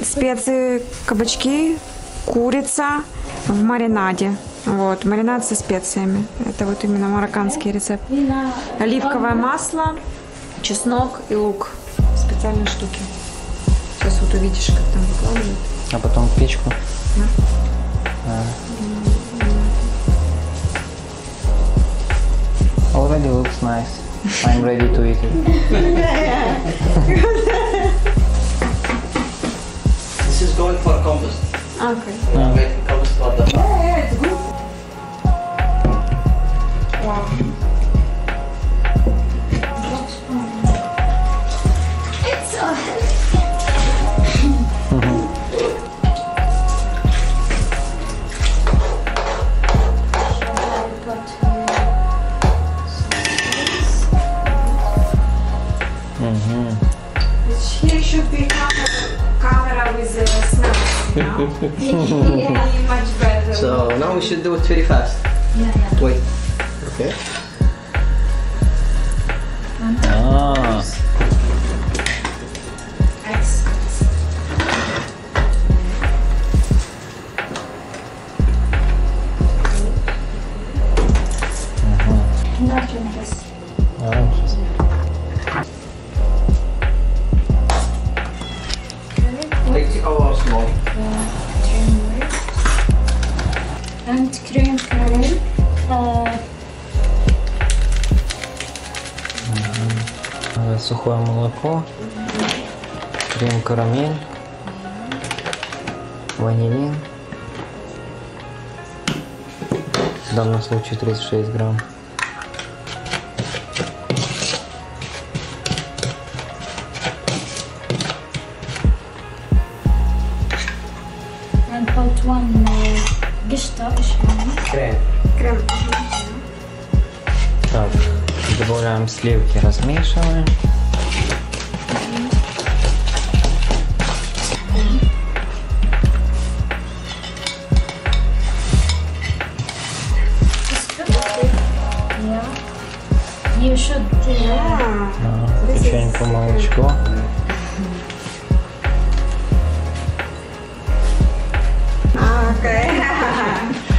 специи, кабачки, курица в маринаде. Вот, маринад со специями. Это вот именно марокканский рецепт. Оливковое масло, чеснок и лук. Специальные штуки. Сейчас вот увидишь, как там выкладывают. А потом в печку. Да. Already looks nice. I'm ready to eat it. This is going for compost. Okay. We are making compost for the farm. Yeah, it's good. Wow. It's so heavy. Here should be camera with the smells, you know? Yeah, much better. So now we should do it very fast. Yeah. Wait. Okay. Ah, Not doing this. interesting. Take our small. And cream caramel. Сухое молоко, крем карамель, ванилин. В данном случае 36 грамм. And put one قشطة إيش يعني؟ Crème. Крем. Так, добавляем сливки, размешиваем. Yeah. You should. Печеньку, молочко. Okay.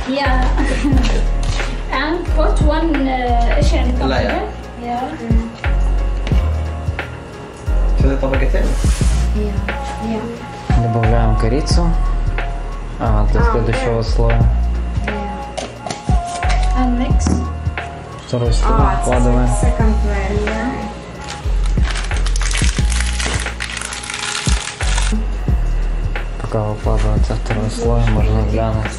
Yeah. And put one إيش يعني لا طبقة؟ يا. Yeah. Сюда طبقتين. Yeah. Yeah. Добавляем корицу. Для следующего слоя. Yeah. And mix. Второй слой вкладываем. Second layer. Пока выкладывается второй слой, можно глянуть.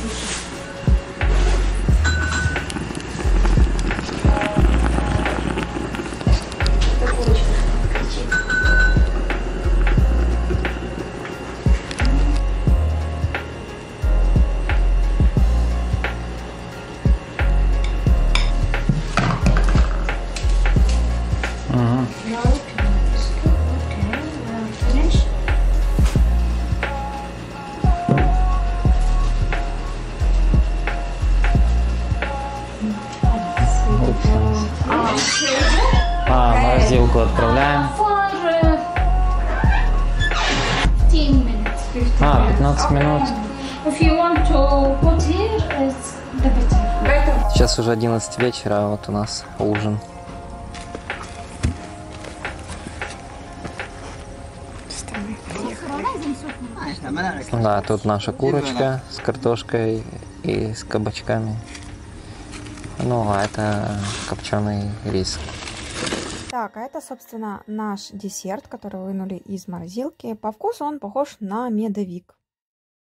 Finish. Морозилку отправляем. For 15 minutes. 15 минут. If you want to put here, it's the better. Сейчас уже 11 вечера, а вот у нас ужин. Да, тут наша курочка с картошкой и с кабачками. Ну, а это копченый рис. Так, а это, собственно, наш десерт, который вынули из морозилки. По вкусу он похож на медовик.